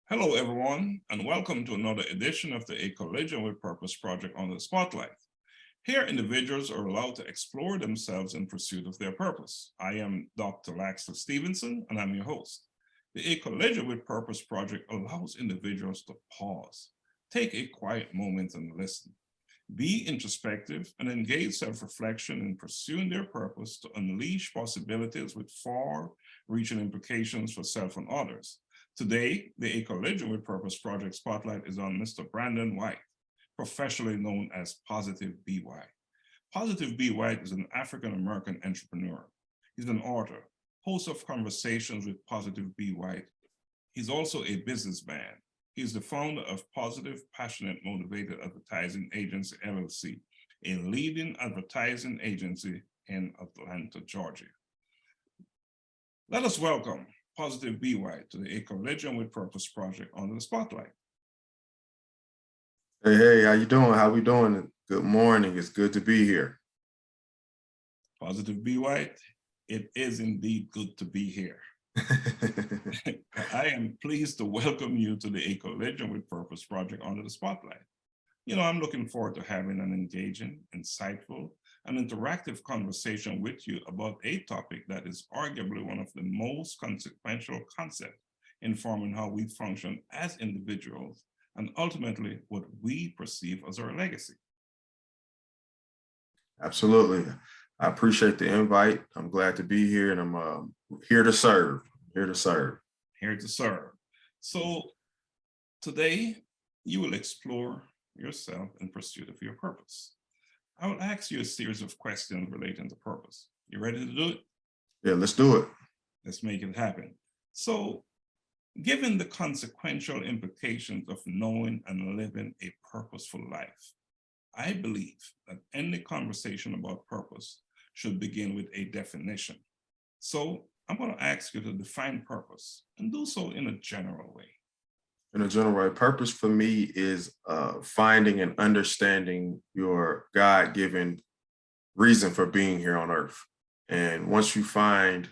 Hello, everyone, and welcome to another edition of the A Collision with Purpose project under the spotlight. Here, individuals are allowed to explore themselves in pursuit of their purpose. I am Dr. Laxley Stephenson, and I'm your host. The A Collision with Purpose project allows individuals to pause, take a quiet moment and listen, be introspective, and engage self-reflection in pursuing their purpose to unleash possibilities with far-reaching implications for self and others. Today, the A Collision with Purpose project spotlight is on Mr. Brandon White, professionally known as Positive B. White. Positive B. White is an African-American entrepreneur. He's an author, host of conversations with Positive B. White. He's also a businessman. He's the founder of Positive, Passionate, Motivated Advertising Agency, LLC, a leading advertising agency in Atlanta, Georgia. Let us welcome Positive B. White to the A Collision with Purpose project under the spotlight. Hey, how you doing? How we doing? Good morning. It's good to be here. Positive B. White, it is indeed good to be here. I am pleased to welcome you to the A Collision with Purpose project under the spotlight. You know, I'm looking forward to having an engaging, insightful, and interactive conversation with you about a topic that is arguably one of the most consequential concepts in forming how we function as individuals and ultimately what we perceive as our legacy. Absolutely. I appreciate the invite. I'm glad to be here, and I'm here to serve. Here to serve. Here to serve. So today you will explore yourself in pursuit of your purpose. I will ask you a series of questions relating to purpose. You ready to do it? Yeah, let's do it. Let's make it happen. So, given the consequential implications of knowing and living a purposeful life, I believe that any conversation about purpose should begin with a definition. So, I'm going to ask you to define purpose and do so in a general way. In a general way, purpose for me is finding and understanding your God-given reason for being here on earth. And once you find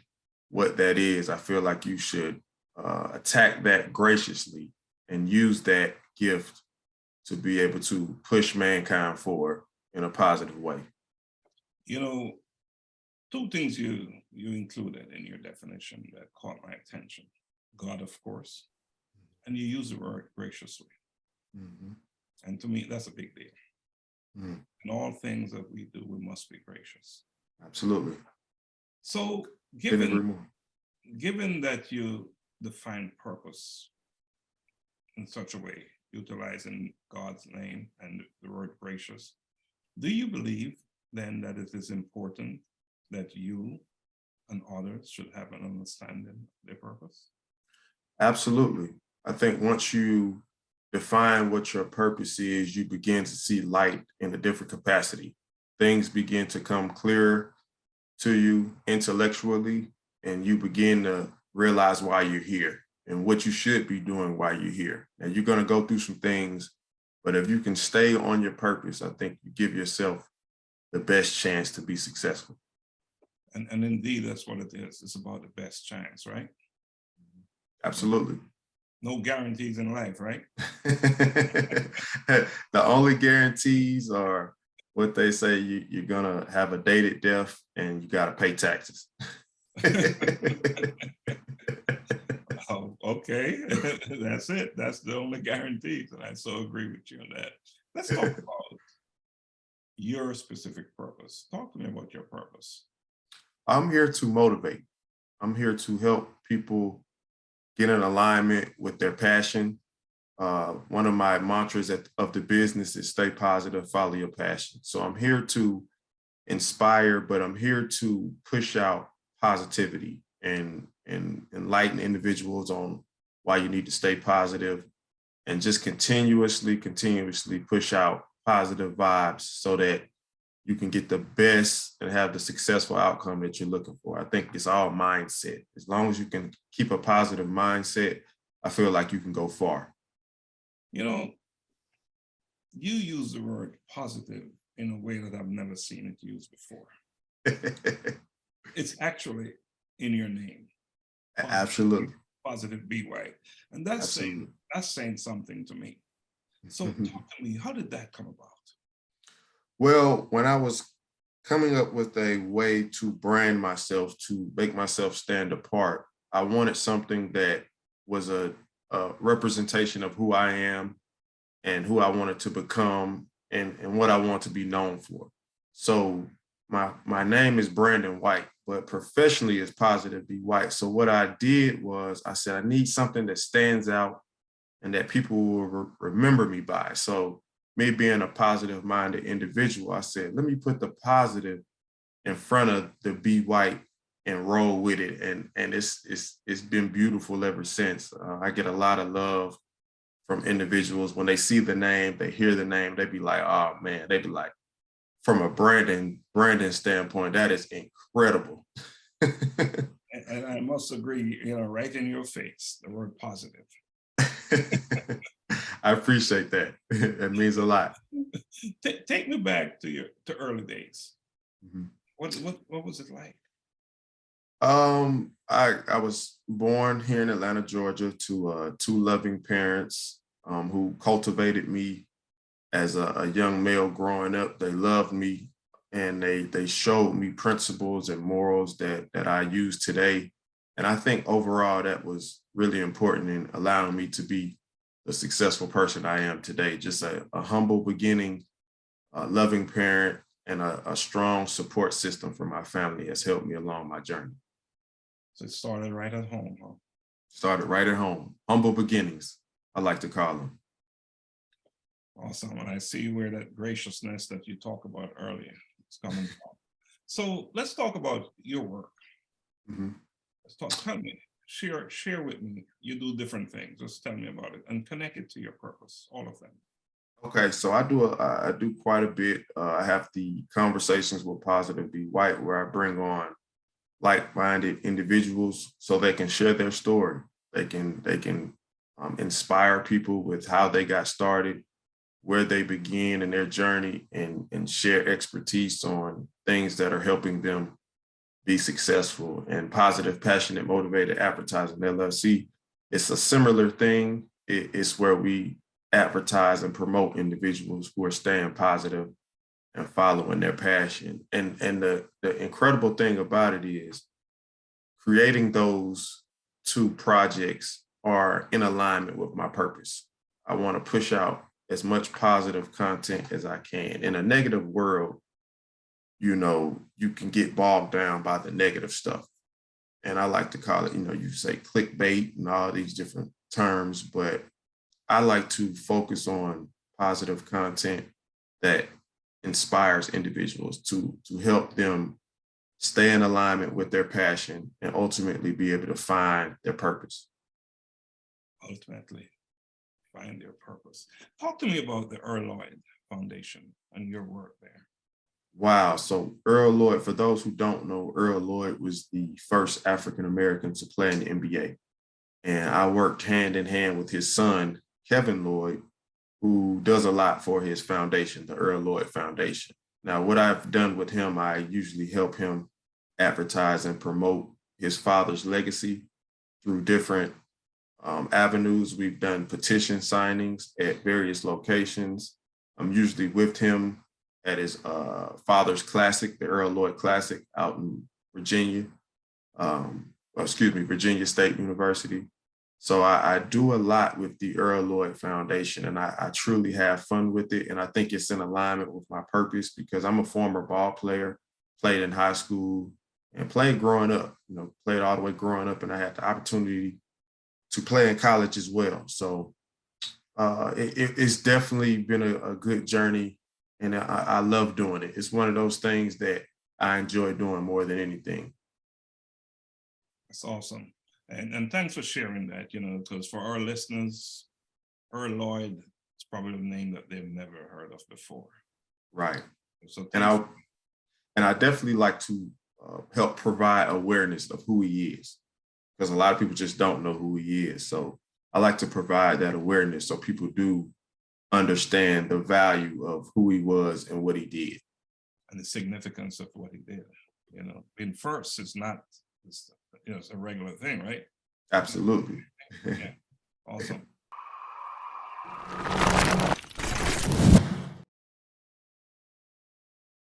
what that is, I feel like you should attack that graciously and use that gift to be able to push mankind forward in a positive way. You know, two things you included in your definition that caught my attention. God, of course, and you use the word graciously. Mm-hmm. And to me, that's a big deal. Mm. In all things that we do, we must be gracious. Absolutely. So given that you define purpose in such a way, utilizing God's name and the word gracious, do you believe then that it is important that you and others should have an understanding of their purpose? Absolutely. I think once you define what your purpose is, you begin to see light in a different capacity. Things begin to come clearer to you intellectually, and you begin to realize why you're here and what you should be doing while you're here. And you're going to go through some things, but if you can stay on your purpose, I think you give yourself the best chance to be successful. And indeed, that's what it is. It's about the best chance, right? Absolutely. No guarantees in life, right? The only guarantees are what they say you're going to have a dated death and you got to pay taxes. Oh, okay. That's it. That's the only guarantees. And I so agree with you on that. Let's talk about your specific purpose. Talk to me about your purpose. I'm here to motivate. I'm here to help people get in alignment with their passion. One of my mantras of the business is stay positive, follow your passion. So I'm here to inspire, but I'm here to push out positivity and enlighten individuals on why you need to stay positive and just continuously push out positive vibes so that you can get the best and have the successful outcome that you're looking for. I think it's all mindset. As long as you can keep a positive mindset, I feel like you can go far. You know, you use the word positive in a way that I've never seen it used before. It's actually in your name. Absolutely. positive BY. And Absolutely. that's saying something to me. So talk to me, how did that come about? Well, when I was coming up with a way to brand myself, to make myself stand apart, I wanted something that was a representation of who I am and who I wanted to become and what I want to be known for. So my name is Brandon White, but professionally it's Positive Be White. So what I did was I said, I need something that stands out and that people will remember me by. So me being a positive minded individual, I said, let me put the positive in front of the Be White and roll with it. And it's been beautiful ever since. I get a lot of love from individuals when they see the name, they hear the name, they be like, oh man, they be like, from a branding standpoint, that is incredible. And I must agree, right in your face, the word positive. I appreciate that. It means a lot. Take me back to early days. Mhm. What was it like? I was born here in Atlanta, Georgia, to two loving parents who cultivated me as a young male growing up. They loved me and they showed me principles and morals that I use today. And I think overall that was really important in allowing me to be the successful person I am today. Just a humble beginning, a loving parent, and a strong support system for my family has helped me along my journey. So it started right at home, huh? Started right at home. Humble beginnings, I like to call them. Awesome. And I see where that graciousness that you talked about earlier is coming from. So let's talk about your work. Mhm. Tell me, share with me. You do different things. Just tell me about it and connect it to your purpose, all of them. Okay, so I do quite a bit. I have the conversations with Positive Be White where I bring on like-minded individuals so they can share their story. They can inspire people with how they got started, where they begin in their journey, and share expertise on things that are helping them be successful. And Positive, Passionate, Motivated Advertising LLC, it's a similar thing. It's where we advertise and promote individuals who are staying positive and following their passion. And the incredible thing about it is creating those two projects are in alignment with my purpose. I want to push out as much positive content as I can. In a negative world, you can get bogged down by the negative stuff. And I like to call it, you say clickbait and all these different terms, but I like to focus on positive content that inspires individuals to help them stay in alignment with their passion and ultimately be able to find their purpose. Ultimately, find your purpose. Talk to me about the Earl Lloyd Foundation and your work there. Wow. So Earl Lloyd, for those who don't know, Earl Lloyd was the first African-American to play in the NBA. And I worked hand in hand with his son, Kevin Lloyd, who does a lot for his foundation, the Earl Lloyd Foundation. Now, what I've done with him, I usually help him advertise and promote his father's legacy through different avenues. We've done petition signings at various locations. I'm usually with him at his father's classic, the Earl Lloyd Classic out in Virginia, Virginia State University. So I do a lot with the Earl Lloyd Foundation, and I truly have fun with it. And I think it's in alignment with my purpose because I'm a former ball player, played in high school and played growing up, played all the way growing up. And I had the opportunity to play in college as well. So it's definitely been a good journey, and I love doing it. It's one of those things that I enjoy doing more than anything. That's awesome. And thanks for sharing that, because for our listeners, Earl Lloyd is probably a name that they've never heard of before. Right. So and I definitely like to help provide awareness of who he is, because a lot of people just don't know who he is. So I like to provide that awareness so people do understand the value of who he was and what he did. And the significance of what he did. Being first is not, it's a regular thing, right? Absolutely. Awesome.